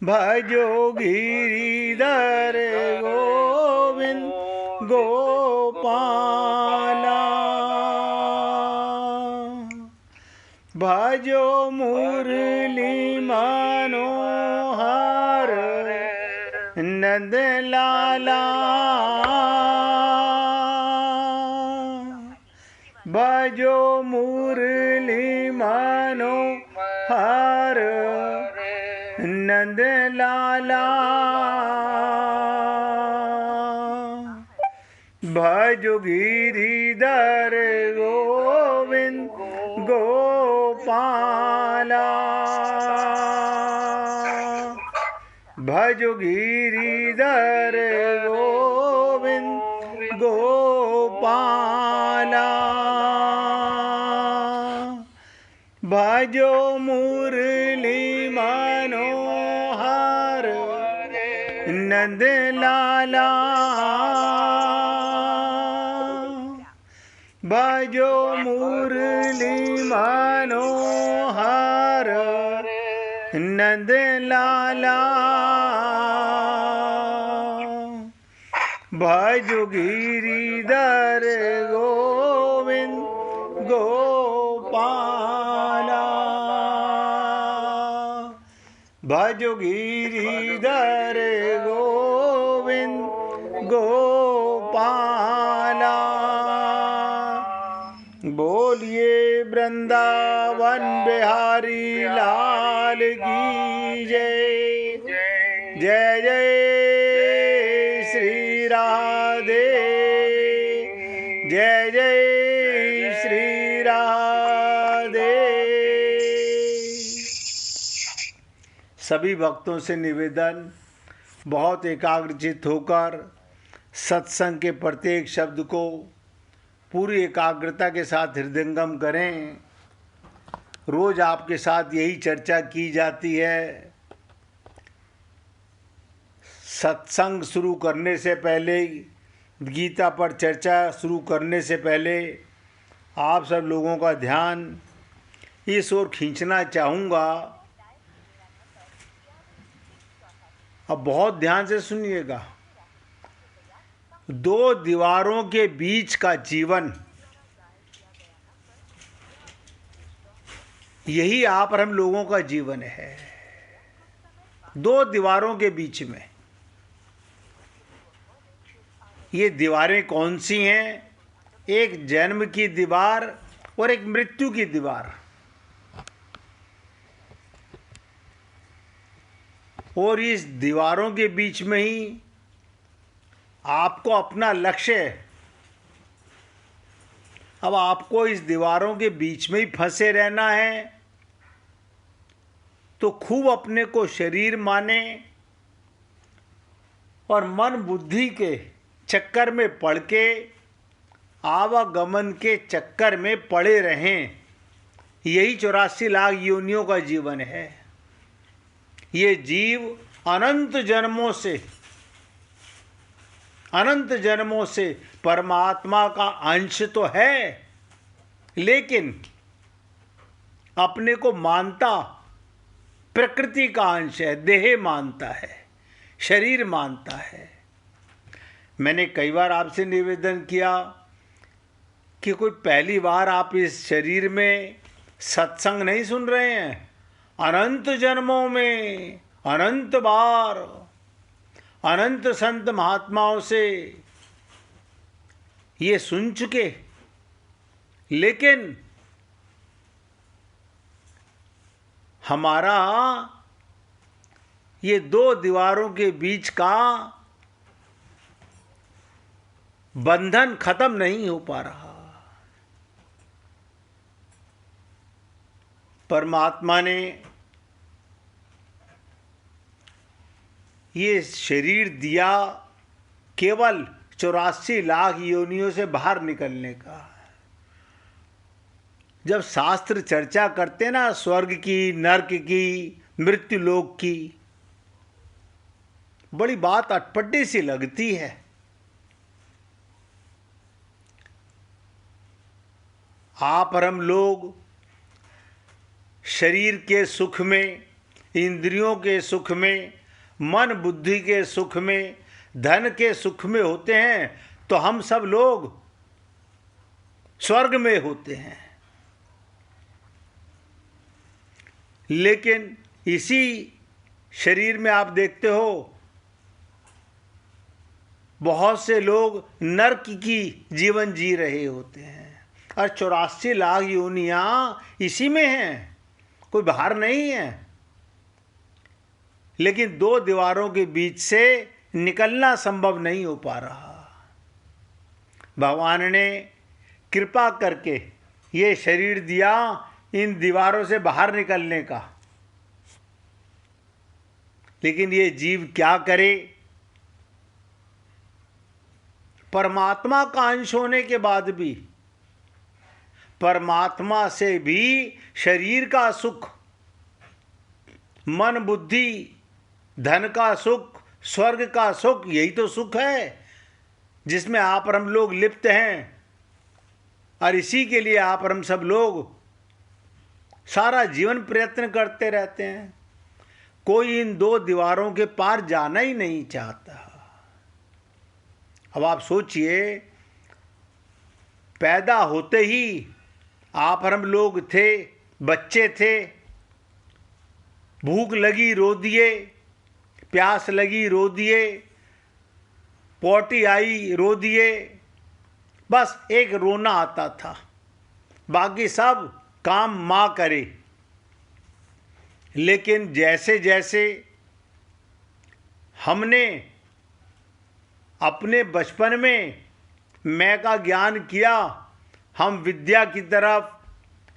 भजो गिरिधर गोविंद गोपाला। भजो मुरली मनोहर नंद लाला। भजो मुरली मनोहर नंद लाला। भजो गिरिधर गोविंद गोपाला। भजो गिरिधर गोविंद गोपाला। भजो मुरली मनोहर नंद लाला। भजो मुरली मनोहर नंद लाला। भजो गिरिधर गोविंद गोपाला। भजो गिरिधर गोविंद गोपाला। बोलिए वृंदावन बिहारी लाल की जय। जय जय श्री राधे। जय जय श्री राधे। सभी भक्तों से निवेदन, बहुत एकाग्रचित होकर सत्संग के प्रत्येक शब्द को पूरी एकाग्रता के साथ हृदयंगम करें। रोज आपके साथ यही चर्चा की जाती है। सत्संग शुरू करने से पहले, गीता पर चर्चा शुरू करने से पहले आप सब लोगों का ध्यान इस ओर खींचना चाहूँगा। अब बहुत ध्यान से सुनिएगा। दो दीवारों के बीच का जीवन, यही आप और हम लोगों का जीवन है। दो दीवारों के बीच में। ये दीवारें कौन सी हैं? एक जन्म की दीवार और एक मृत्यु की दीवार। और इस दीवारों के बीच में ही आपको अपना लक्ष्य है। अब आपको इस दीवारों के बीच में ही फंसे रहना है तो खूब अपने को शरीर माने और मन बुद्धि के चक्कर में पड़ के, आवागमन के चक्कर में पड़े रहें। यही 84 लाख योनियों का जीवन है। ये जीव अनंत जन्मों से परमात्मा का अंश तो है, लेकिन अपने को मानता प्रकृति का अंश है, देह मानता है, शरीर मानता है। मैंने कई बार आपसे निवेदन किया कि कोई पहली बार आप इस शरीर में सत्संग नहीं सुन रहे हैं। अनंत जन्मों में, अनंत बार, अनंत संत महात्माओं से ये सुन चुके, लेकिन हमारा ये दो दीवारों के बीच का बंधन खत्म नहीं हो पा रहा। परमात्मा ने ये शरीर दिया केवल 84 लाख योनियों से बाहर निकलने का। जब शास्त्र चर्चा करते ना स्वर्ग की, नर्क की, मृत्यु लोक की, बड़ी बात अटपटी सी लगती है। आप और हम लोग शरीर के सुख में इंद्रियों के सुख में, मन बुद्धि के सुख में, धन के सुख में होते हैं तो हम सब लोग स्वर्ग में होते हैं। लेकिन इसी शरीर में आप देखते हो बहुत से लोग नरक की जीवन जी रहे होते हैं और 84 लाख योनियां इसी में हैं, कोई बाहर नहीं है। लेकिन दो दीवारों के बीच से निकलना संभव नहीं हो पा रहा। भगवान ने कृपा करके ये शरीर दिया इन दीवारों से बाहर निकलने का, लेकिन ये जीव क्या करे? परमात्मा का अंश होने के बाद भी, परमात्मा से भी शरीर का सुख, मन बुद्धि, धन का सुख, स्वर्ग का सुख, यही तो सुख है जिसमें आप और हम लोग लिप्त हैं। और इसी के लिए आप और हम सब लोग सारा जीवन प्रयत्न करते रहते हैं। कोई इन दो दीवारों के पार जाना ही नहीं चाहता। अब आप सोचिए, पैदा होते ही आप और हम लोग थे, बच्चे थे, भूख लगी रो दिए, प्यास लगी रो दिए, पोटी आई रो दिए, बस एक रोना आता था, बाकी सब काम माँ करे। लेकिन जैसे जैसे हमने अपने बचपन में मैं का ज्ञान किया, हम विद्या की तरफ,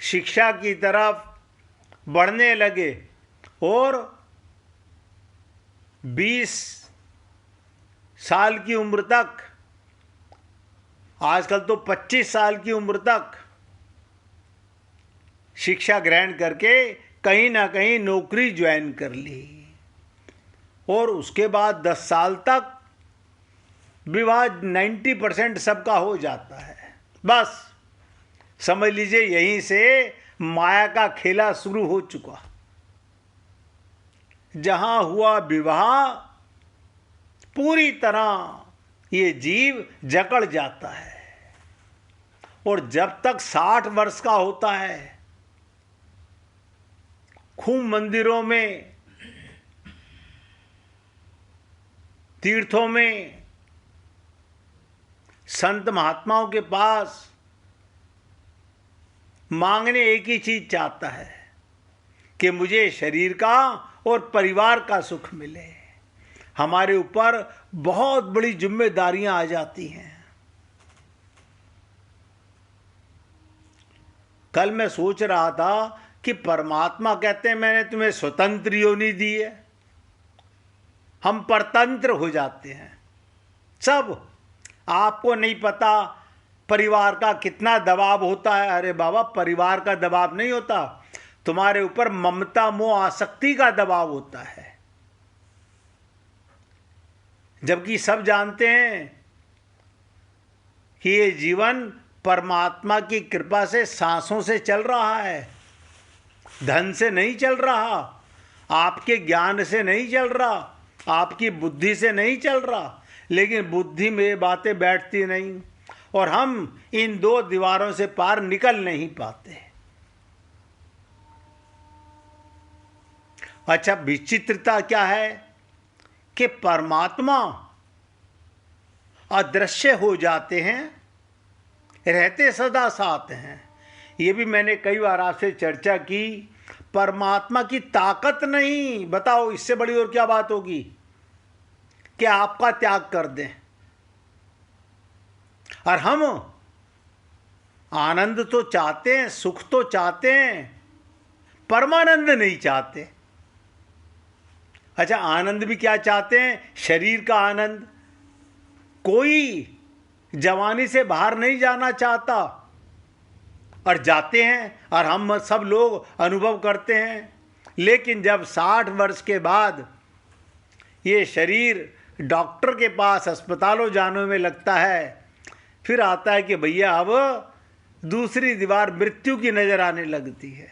शिक्षा की तरफ बढ़ने लगे और 20 साल की उम्र तक, आजकल तो 25 साल की उम्र तक शिक्षा ग्रहण करके कहीं ना कहीं नौकरी ज्वाइन कर ली और उसके बाद 10 साल तक विवाह 90% सबका हो जाता है। बस समझ लीजिए यहीं से माया का खेला शुरू हो चुका। जहां हुआ विवाह, पूरी तरह ये जीव जकड़ जाता है और जब तक 60 वर्ष का होता है, खूब मंदिरों में, तीर्थों में, संत महात्माओं के पास मांगने एक ही चीज चाहता है कि मुझे शरीर का और परिवार का सुख मिले। हमारे ऊपर बहुत बड़ी जिम्मेदारियां आ जाती हैं। कल मैं सोच रहा था कि परमात्मा कहते हैं मैंने तुम्हें स्वतंत्र योनि दी है, हम परतंत्र हो जाते हैं सब। आपको नहीं पता परिवार का कितना दबाव होता है। अरे बाबा, परिवार का दबाव नहीं होता, तुम्हारे ऊपर ममता मोह आसक्ति का दबाव होता है। जबकि सब जानते हैं कि ये जीवन परमात्मा की कृपा से सांसों से चल रहा है, धन से नहीं चल रहा, आपके ज्ञान से नहीं चल रहा, आपकी बुद्धि से नहीं चल रहा। लेकिन बुद्धि में बातें बैठती नहीं और हम इन दो दीवारों से पार निकल नहीं पाते। अच्छा, विचित्रता क्या है कि परमात्मा अदृश्य हो जाते हैं, रहते सदा साथ हैं। ये भी मैंने कई बार आपसे चर्चा की। परमात्मा की ताकत नहीं, बताओ इससे बड़ी और क्या बात होगी कि आपका त्याग कर दें। और हम आनंद तो चाहते हैं, सुख तो चाहते हैं, परमानंद नहीं चाहते। अच्छा, आनंद भी क्या चाहते हैं? शरीर का आनंद। कोई जवानी से बाहर नहीं जाना चाहता और जाते हैं और हम सब लोग अनुभव करते हैं। लेकिन जब 60 वर्ष के बाद ये शरीर डॉक्टर के पास, अस्पतालों जाने में लगता है, फिर आता है कि भैया अब दूसरी दीवार मृत्यु की नजर आने लगती है।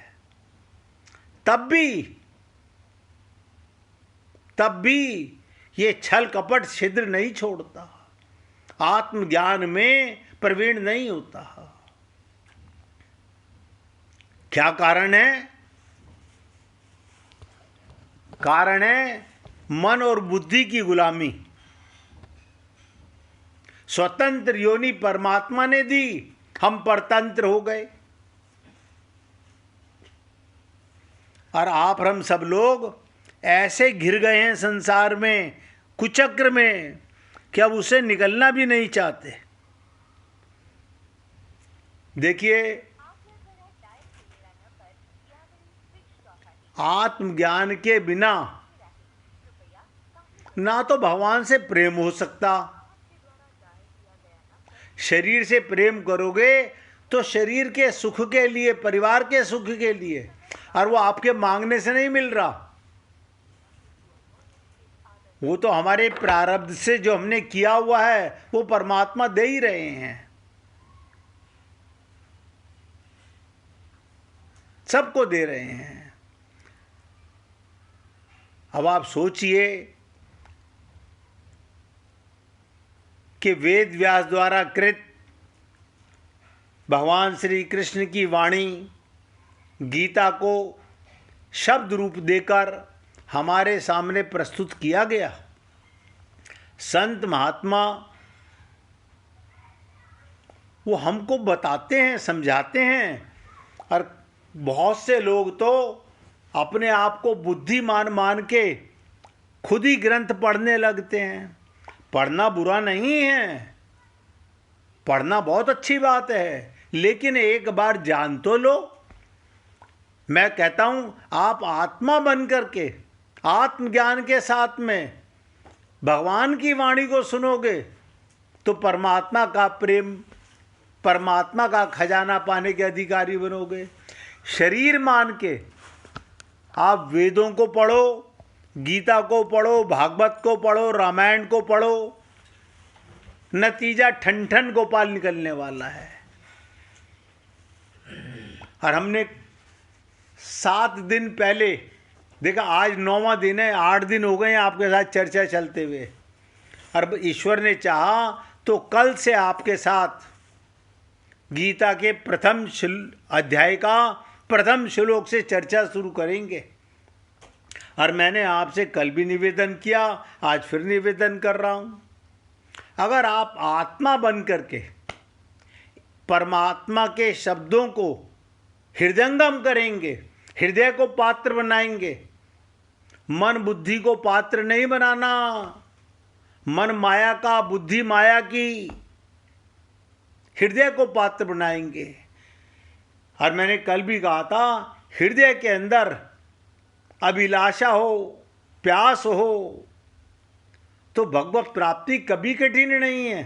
तब भी तब भी ये छल कपट छिद्र नहीं छोड़ता, आत्मज्ञान में प्रवीण नहीं होता। क्या कारण है? कारण है मन और बुद्धि की गुलामी। स्वतंत्र योनि परमात्मा ने दी, हम परतंत्र हो गए। और आप हम सब लोग ऐसे घिर गए हैं संसार में, कुचक्र में, कि अब उसे निकलना भी नहीं चाहते। देखिए, आत्मज्ञान के बिना ना तो भगवान से प्रेम हो सकता। शरीर से प्रेम करोगे तो शरीर के सुख के लिए, परिवार के सुख के लिए, और वो आपके मांगने से नहीं मिल रहा। वो तो हमारे प्रारब्ध से जो हमने किया हुआ है वो परमात्मा दे ही रहे हैं, सबको दे रहे हैं। अब आप सोचिए कि वेद व्यास द्वारा कृत भगवान श्री कृष्ण की वाणी गीता को शब्द रूप देकर हमारे सामने प्रस्तुत किया गया। संत महात्मा वो हमको बताते हैं, समझाते हैं, और बहुत से लोग तो अपने आप को बुद्धिमान मान के खुद ही ग्रंथ पढ़ने लगते हैं। पढ़ना बुरा नहीं है, पढ़ना बहुत अच्छी बात है, लेकिन एक बार जान तो लो। मैं कहता हूं, आप आत्मा बन करके आत्मज्ञान के साथ में भगवान की वाणी को सुनोगे तो परमात्मा का प्रेम, परमात्मा का खजाना पाने के अधिकारी बनोगे। शरीर मान के आप वेदों को पढ़ो, गीता को पढ़ो, भागवत को पढ़ो, रामायण को पढ़ो, नतीजा ठन ठन गोपाल निकलने वाला है। और हमने 7 दिन पहले देखा, आज 9वां दिन है, 8 दिन हो गए हैं आपके साथ चर्चा चलते हुए, और ईश्वर ने चाहा तो कल से आपके साथ गीता के प्रथम अध्याय का प्रथम श्लोक से चर्चा शुरू करेंगे। और मैंने आपसे कल भी निवेदन किया, आज फिर निवेदन कर रहा हूं, अगर आप आत्मा बन करके परमात्मा के शब्दों को हृदयंगम करेंगे, हृदय को पात्र बनाएंगे। मन बुद्धि को पात्र नहीं बनाना, मन माया का, बुद्धि माया की, हृदय को पात्र बनाएंगे। और मैंने कल भी कहा था, हृदय के अंदर अभिलाषा हो, प्यास हो, तो भगवत प्राप्ति कभी कठिन नहीं है।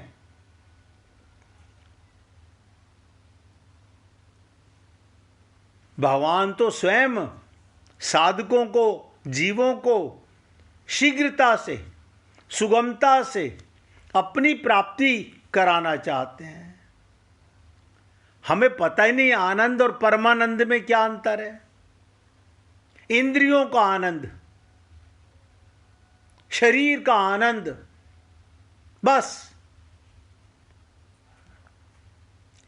भगवान तो स्वयं साधकों को, जीवों को शीघ्रता से, सुगमता से अपनी प्राप्ति कराना चाहते हैं। हमें पता ही नहीं आनंद और परमानंद में क्या अंतर है। इंद्रियों का आनंद, शरीर का आनंद, बस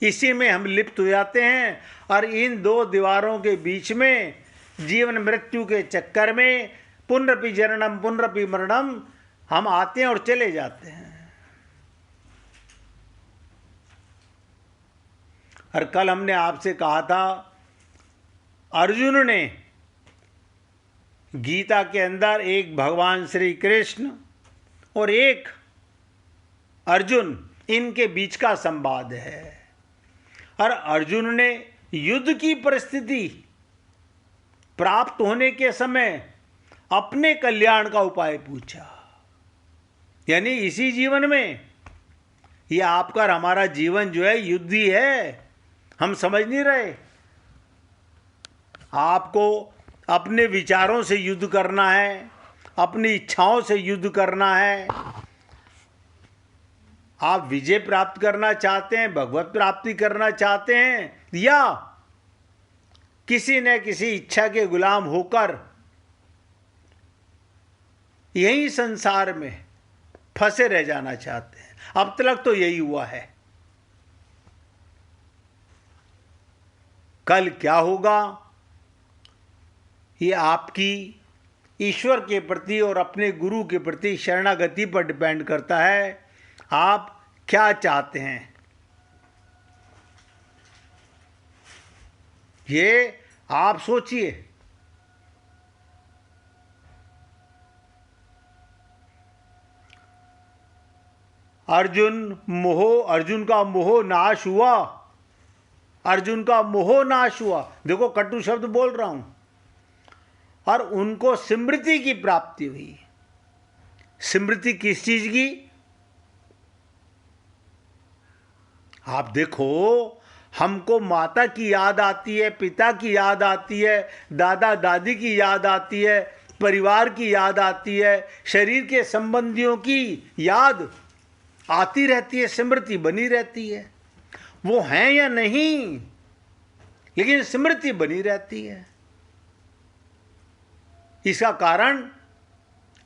इसी में हम लिप्त हो जाते हैं। और इन 2 दीवारों के बीच में जीवन मृत्यु के चक्कर में पुनरपि जननम पुनरपि मरणम हम आते हैं और चले जाते हैं। और कल हमने आपसे कहा था, अर्जुन ने गीता के अंदर एक भगवान श्री कृष्ण और एक अर्जुन, इनके बीच का संवाद है। और अर्जुन ने युद्ध की परिस्थिति प्राप्त होने के समय अपने कल्याण का उपाय पूछा। यानी इसी जीवन में, ये आपका और हमारा जीवन जो है युद्ध ही है, हम समझ नहीं रहे। आपको अपने विचारों से युद्ध करना है, अपनी इच्छाओं से युद्ध करना है। आप विजय प्राप्त करना चाहते हैं, भगवत प्राप्ति करना चाहते हैं, या किसी न किसी इच्छा के गुलाम होकर यही संसार में फंसे रह जाना चाहते हैं। अब तक तो यही हुआ है। कल क्या होगा ये आपकी ईश्वर के प्रति और अपने गुरु के प्रति शरणागति पर डिपेंड करता है। आप क्या चाहते हैं ये आप सोचिए। अर्जुन का मोह नाश हुआ। अर्जुन का मोह नाश हुआ। देखो कटु शब्द बोल रहा हूं। और उनको स्मृति की प्राप्ति हुई। स्मृति किस चीज की? आप देखो, हमको माता की याद आती है, पिता की याद आती है, दादा दादी की याद आती है, परिवार की याद आती है, शरीर के संबंधियों की याद आती रहती है, स्मृति बनी रहती है। वो हैं या नहीं, लेकिन स्मृति बनी रहती है। इसका कारण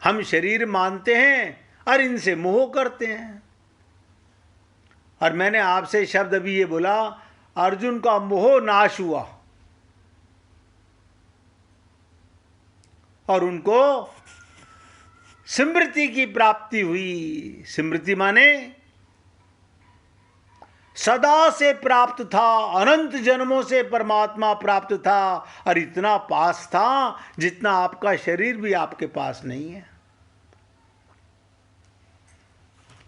हम शरीर मानते हैं और इनसे मोह करते हैं। और मैंने आपसे शब्द अभी ये बोला, अर्जुन का मोह नाश हुआ और उनको स्मृति की प्राप्ति हुई। स्मृति माने सदा से प्राप्त था, अनंत जन्मों से परमात्मा प्राप्त था और इतना पास था जितना आपका शरीर भी आपके पास नहीं है।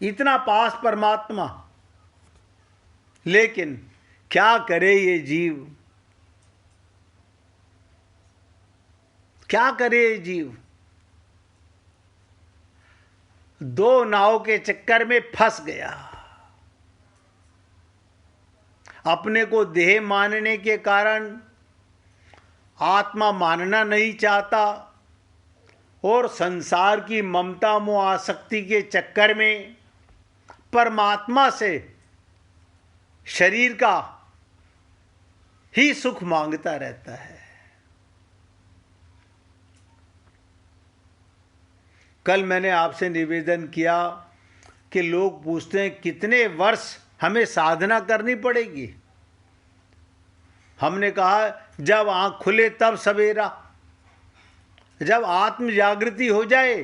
इतना पास परमात्मा। लेकिन क्या करे ये जीव, क्या करे ये जीव? दो नाव के चक्कर में फंस गया। अपने को देह मानने के कारण आत्मा मानना नहीं चाहता और संसार की ममता मोह आसक्ति के चक्कर में परमात्मा से शरीर का ही सुख मांगता रहता है। कल मैंने आपसे निवेदन किया कि लोग पूछते हैं कितने वर्ष हमें साधना करनी पड़ेगी। हमने कहा जब आंख खुले तब सवेरा। जब आत्म जागृति हो जाए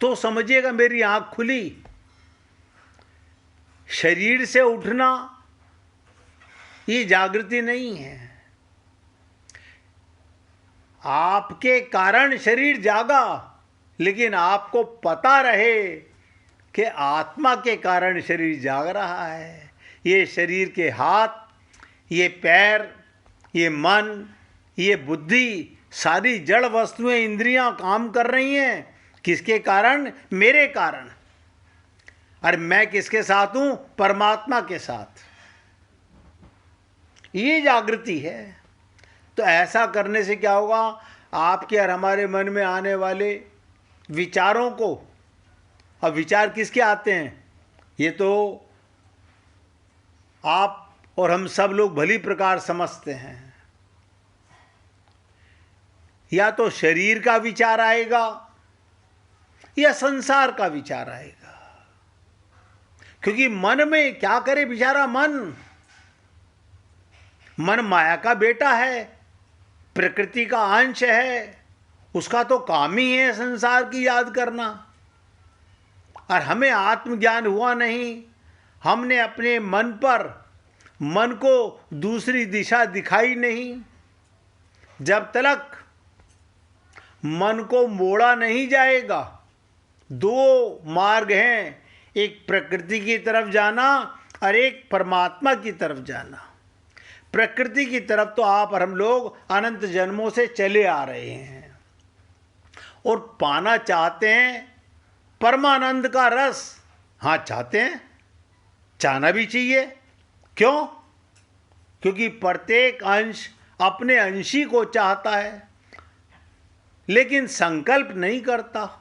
तो समझिएगा मेरी आंख खुली। शरीर से उठना ये जागृति नहीं है। आपके कारण शरीर जागा, लेकिन आपको पता रहे कि आत्मा के कारण शरीर जाग रहा है। ये शरीर के हाथ, ये पैर, ये मन, ये बुद्धि, सारी जड़ वस्तुएं, इंद्रियां काम कर रही हैं। किसके कारण? मेरे कारण। और मैं किसके साथ हूं? परमात्मा के साथ। ये जागृति है। तो ऐसा करने से क्या होगा? आपके और हमारे मन में आने वाले विचारों को, अब विचार किसके आते हैं? ये तो आप और हम सब लोग भली प्रकार समझते हैं। या तो शरीर का विचार आएगा या संसार का विचार आएगा। क्योंकि मन में क्या करे बेचारा मन माया का बेटा है, प्रकृति का अंश है। उसका तो काम ही है संसार की याद करना। और हमें आत्मज्ञान हुआ नहीं। हमने अपने मन को दूसरी दिशा दिखाई नहीं। जब तक मन को मोड़ा नहीं जाएगा। दो मार्ग हैं, एक प्रकृति की तरफ जाना और एक परमात्मा की तरफ जाना। प्रकृति की तरफ तो आप और हम लोग अनंत जन्मों से चले आ रहे हैं और पाना चाहते हैं परमानंद का रस। हाँ चाहते हैं, चाहना भी चाहिए। क्यों? क्योंकि प्रत्येक अंश अपने अंशी को चाहता है, लेकिन संकल्प नहीं करता।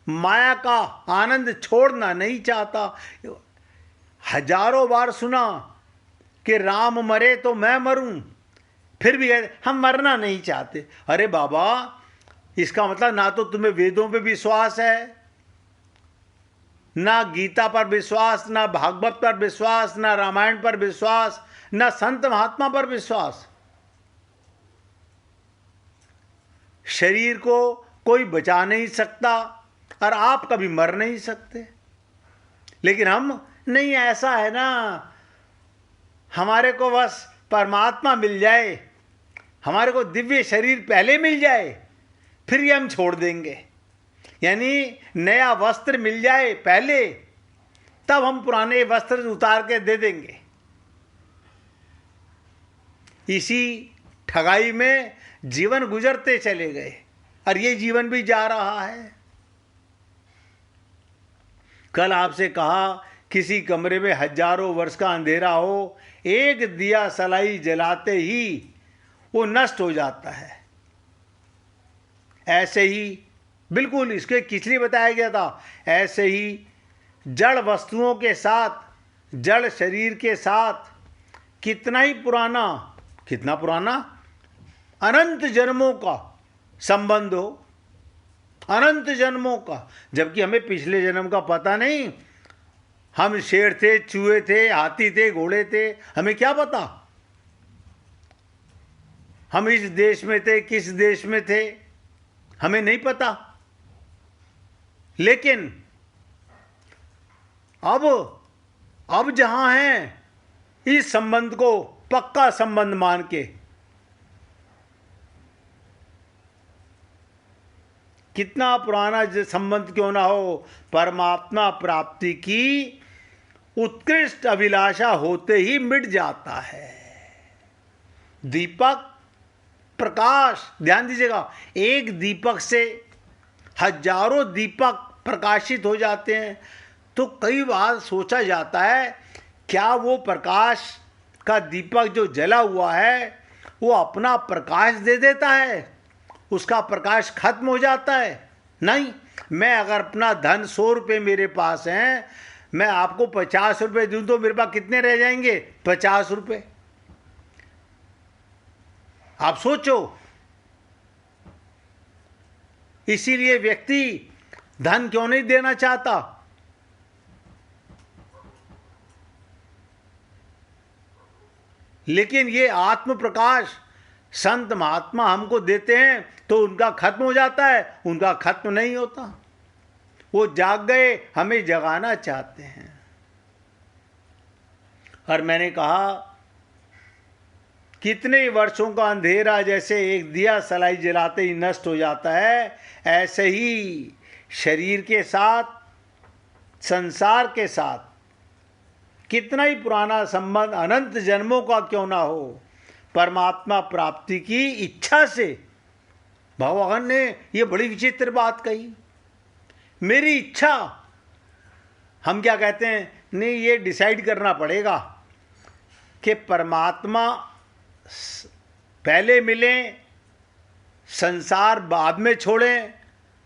माया का आनंद छोड़ना नहीं चाहता। हजारों बार सुना कि राम मरे तो मैं मरूं, फिर भी हम मरना नहीं चाहते। अरे बाबा, इसका मतलब ना तो तुम्हें वेदों पे विश्वास है, ना गीता पर विश्वास, ना भागवत पर विश्वास, ना रामायण पर विश्वास, ना संत महात्मा पर विश्वास। शरीर को कोई बचा नहीं सकता और आप कभी मर नहीं सकते। लेकिन हम नहीं, ऐसा है ना, हमारे को बस परमात्मा मिल जाए, हमारे को दिव्य शरीर पहले मिल जाए, फिर ये हम छोड़ देंगे। यानी नया वस्त्र मिल जाए पहले, तब हम पुराने वस्त्र उतार के दे देंगे। इसी ठगाई में जीवन गुजरते चले गए और ये जीवन भी जा रहा है। कल आपसे कहा, किसी कमरे में हजारों वर्ष का अंधेरा हो, एक दिया सलाई जलाते ही वो नष्ट हो जाता है। ऐसे ही बिल्कुल इसके किसलिए बताया गया था, ऐसे ही जड़ वस्तुओं के साथ, जड़ शरीर के साथ कितना पुराना अनंत जन्मों का संबंध हो, अनंत जन्मों का। जबकि हमें पिछले जन्म का पता नहीं, हम शेर थे, चूहे थे, हाथी थे, घोड़े थे, हमें क्या पता हम इस देश में थे, किस देश में थे, हमें नहीं पता। लेकिन अब जहां हैं, इस संबंध को पक्का संबंध मान के, कितना पुराना संबंध क्यों ना हो, परमात्मा प्राप्ति की उत्कृष्ट अभिलाषा होते ही मिट जाता है। दीपक प्रकाश, ध्यान दीजिएगा, एक दीपक से हजारों दीपक प्रकाशित हो जाते हैं। तो कई बार सोचा जाता है, क्या वो प्रकाश का दीपक जो जला हुआ है वो अपना प्रकाश दे देता है, उसका प्रकाश खत्म हो जाता है? नहीं। मैं अगर अपना धन 100 रुपये मेरे पास हैं, मैं आपको 50 रुपये दूं तो मेरे पास कितने रह जाएंगे? 50 रुपये। आप सोचो। इसीलिए व्यक्ति धन क्यों नहीं देना चाहता? लेकिन ये आत्म प्रकाश संत महात्मा हमको देते हैं तो उनका खत्म हो जाता है, उनका खत्म नहीं होता। वो जाग गए, हमें जगाना चाहते हैं। और मैंने कहा, कितने वर्षों का अंधेरा जैसे एक दिया सलाई जलाते ही नष्ट हो जाता है, ऐसे ही शरीर के साथ, संसार के साथ कितना ही पुराना संबंध अनंत जन्मों का क्यों ना हो, परमात्मा प्राप्ति की इच्छा से, भगवान ने ये बड़ी विचित्र बात कही, मेरी इच्छा। हम क्या कहते हैं, नहीं, ये डिसाइड करना पड़ेगा कि परमात्मा पहले मिलें, संसार बाद में छोड़ें।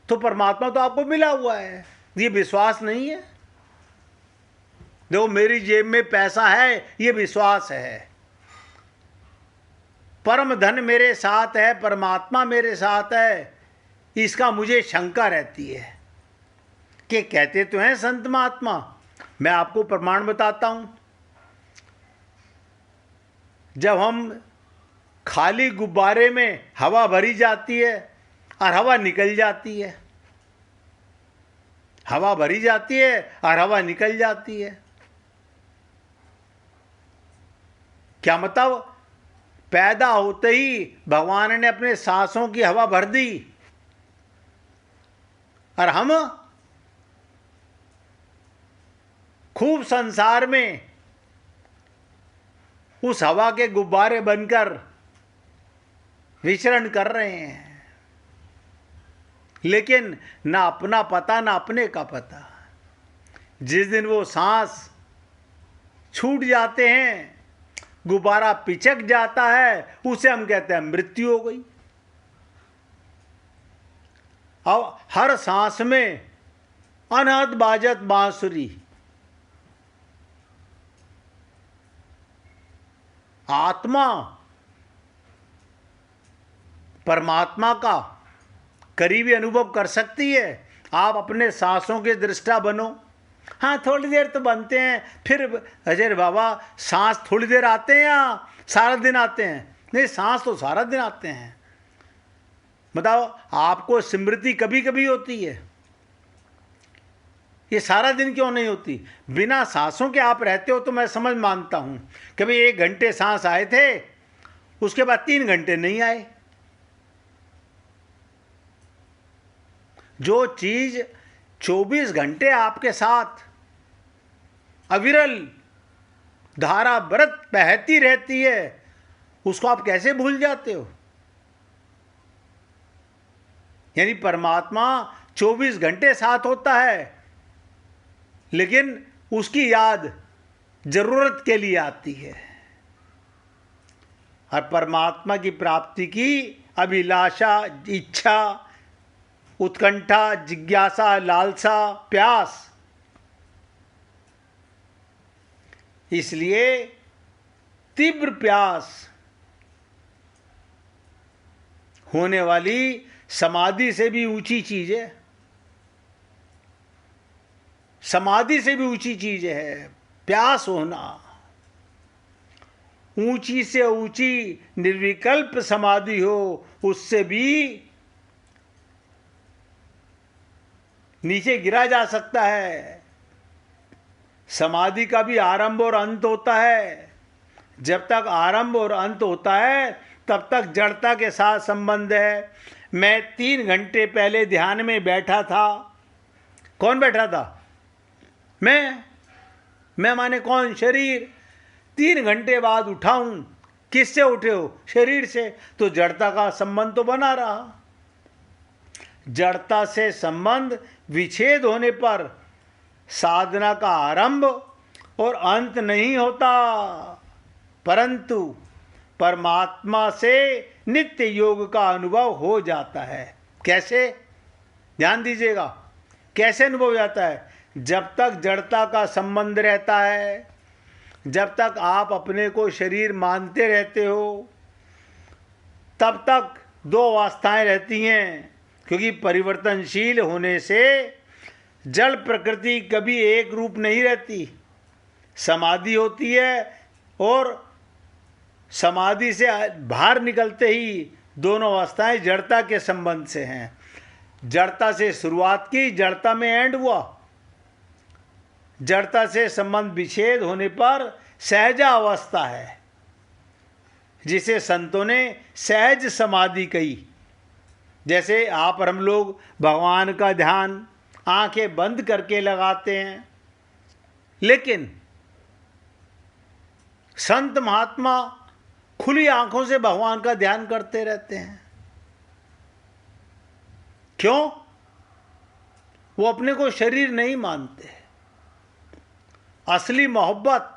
तो परमात्मा तो आपको मिला हुआ है, ये विश्वास नहीं है। देखो, मेरी जेब में पैसा है, ये विश्वास है। परम धन मेरे साथ है, परमात्मा मेरे साथ है, इसका मुझे शंका रहती है कि कहते तो हैं संत महात्मा। मैं आपको प्रमाण बताता हूं। जब हम खाली गुब्बारे में हवा भरी जाती है और हवा निकल जाती है, हवा भरी जाती है और हवा निकल जाती है, क्या मतलब? पैदा होते ही भगवान ने अपने सांसों की हवा भर दी और हम खूब संसार में उस हवा के गुब्बारे बनकर विचरण कर रहे हैं। लेकिन ना अपना पता, ना अपने का पता। जिस दिन वो सांस छूट जाते हैं, गुब्बारा पिचक जाता है, उसे हम कहते हैं मृत्यु हो गई। अब हर सांस में अनहद बाजत बांसुरी, आत्मा परमात्मा का करीबी अनुभव कर सकती है। आप अपने सांसों के दृष्टा बनो। हाँ, थोड़ी देर तो बनते हैं, फिर अजय बाबा सांस थोड़ी देर आते हैं या सारा दिन आते हैं? नहीं, सांस तो सारा दिन आते हैं। बताओ, आपको स्मृति कभी कभी होती है, ये सारा दिन क्यों नहीं होती? बिना सांसों के आप रहते हो तो मैं समझ मानता हूं। कभी 1 घंटे सांस आए थे, उसके बाद 3 घंटे नहीं आए। जो चीज 24 घंटे आपके साथ अविरल धारा व्रत बहती रहती है, उसको आप कैसे भूल जाते हो? यानी परमात्मा 24 घंटे साथ होता है, लेकिन उसकी याद जरूरत के लिए आती है। और परमात्मा की प्राप्ति की अभिलाषा, इच्छा, उत्कंठा, जिज्ञासा, लालसा, प्यास, इसलिए तीव्र प्यास होने वाली समाधि से भी ऊंची चीज है। समाधि से भी ऊंची चीज है प्यास होना। ऊंची से ऊंची निर्विकल्प समाधि हो, उससे भी नीचे गिरा जा सकता है। समाधि का भी आरंभ और अंत होता है। जब तक आरंभ और अंत होता है, तब तक जड़ता के साथ संबंध है। मैं 3 घंटे पहले ध्यान में बैठा था। कौन बैठा था? मैं माने कौन? शरीर। 3 घंटे बाद उठा हूं। किससे उठे हो? शरीर से। तो जड़ता का संबंध तो बना रहा। जड़ता से संबंध विच्छेद होने पर साधना का आरंभ और अंत नहीं होता, परंतु परमात्मा से नित्य योग का अनुभव हो जाता है। कैसे? ध्यान दीजिएगा, कैसे अनुभव जाता है? जब तक जड़ता का संबंध रहता है, जब तक आप अपने को शरीर मानते रहते हो, तब तक 2 अवस्थाएं रहती हैं। क्योंकि परिवर्तनशील होने से जड़ प्रकृति कभी एक रूप नहीं रहती। समाधि होती है और समाधि से बाहर निकलते ही दोनों अवस्थाएं जड़ता के संबंध से हैं। जड़ता से शुरुआत की, जड़ता में एंड हुआ। जड़ता से संबंध विच्छेद होने पर सहजा अवस्था है, जिसे संतों ने सहज समाधि कही। जैसे आप और हम लोग भगवान का ध्यान आंखें बंद करके लगाते हैं, लेकिन संत महात्मा खुली आंखों से भगवान का ध्यान करते रहते हैं। क्यों? वो अपने को शरीर नहीं मानते। असली मोहब्बत,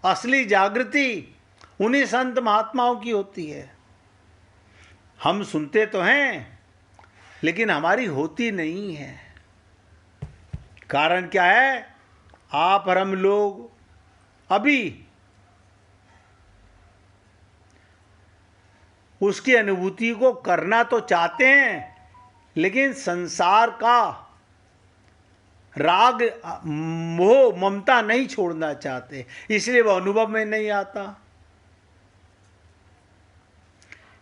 असली जागृति उन्हीं संत महात्माओं की होती है। हम सुनते तो हैं, लेकिन हमारी होती नहीं है। कारण क्या है? आप और हम लोग अभी उसकी अनुभूति को करना तो चाहते हैं, लेकिन संसार का राग, मोह, ममता नहीं छोड़ना चाहते, इसलिए वह अनुभव में नहीं आता।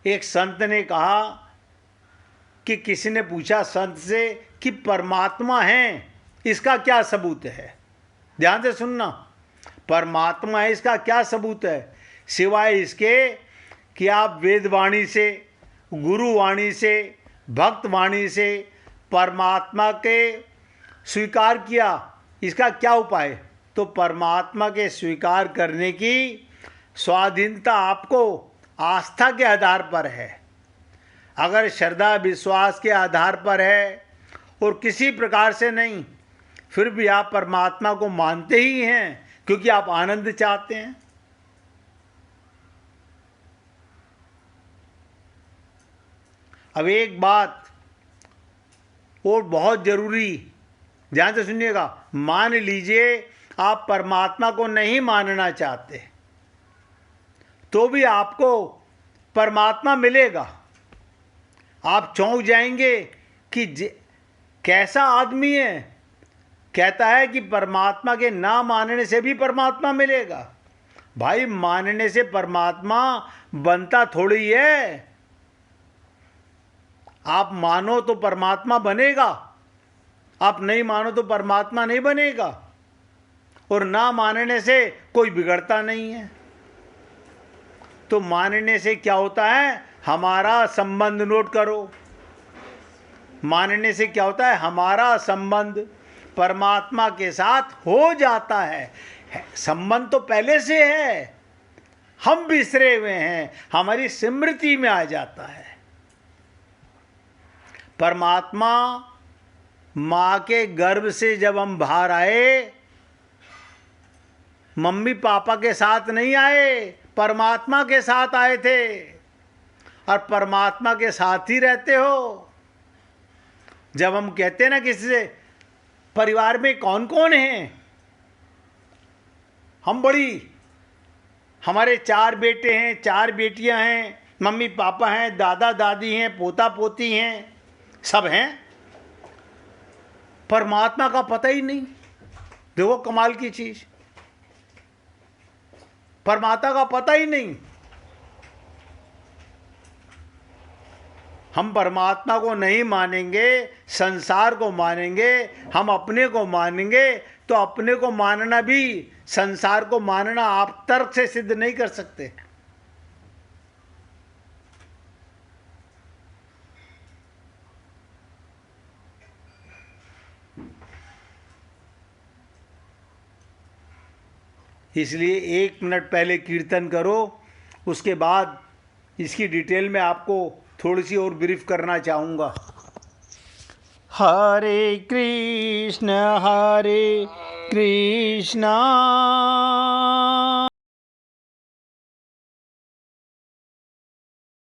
एक संत ने कहा कि किसी ने पूछा संत से कि परमात्मा है, इसका क्या सबूत है? ध्यान से सुनना। परमात्मा है, इसका क्या सबूत है? सिवाय इसके कि आप वेदवाणी से, गुरुवाणी से, भक्तवाणी से परमात्मा के स्वीकार किया, इसका क्या उपाय? तो परमात्मा के स्वीकार करने की स्वाधीनता आपको आस्था के आधार पर है। अगर श्रद्धा विश्वास के आधार पर है और किसी प्रकार से नहीं, फिर भी आप परमात्मा को मानते ही हैं, क्योंकि आप आनंद चाहते हैं। अब एक बात और बहुत जरूरी, ध्यान से सुनिएगा। मान लीजिए आप परमात्मा को नहीं मानना चाहते, तो भी आपको परमात्मा मिलेगा। आप चौंक जाएंगे कि कैसा आदमी है, कहता है कि परमात्मा के ना मानने से भी परमात्मा मिलेगा। भाई मानने से परमात्मा बनता थोड़ी है। आप मानो तो परमात्मा बनेगा, आप नहीं मानो तो परमात्मा नहीं बनेगा। और ना मानने से कोई बिगड़ता नहीं है। तो मानने से क्या होता है, हमारा संबंध नोट करो, मानने से क्या होता है, हमारा संबंध परमात्मा के साथ हो जाता है। संबंध तो पहले से है, हम बिसरे हुए हैं, हमारी स्मृति में आ जाता है। परमात्मा माँ के गर्भ से जब हम बाहर आए, मम्मी पापा के साथ नहीं आए, परमात्मा के साथ आए थे। और परमात्मा के साथ ही रहते हो। जब हम कहते हैं ना किसी से, परिवार में कौन कौन है, हमारे 4 बेटे हैं, 4 बेटियां हैं, मम्मी पापा हैं, दादा दादी हैं, पोता पोती हैं, सब हैं। परमात्मा का पता ही नहीं। देखो कमाल की चीज, परमात्मा का पता ही नहीं। हम परमात्मा को नहीं मानेंगे, संसार को मानेंगे, हम अपने को मानेंगे, तो अपने को मानना भी, संसार को मानना आप तर्क से सिद्ध नहीं कर सकते। इसलिए 1 मिनट पहले कीर्तन करो, उसके बाद इसकी डिटेल में आपको थोड़ी सी और ब्रीफ करना चाहूँगा। हरे कृष्ण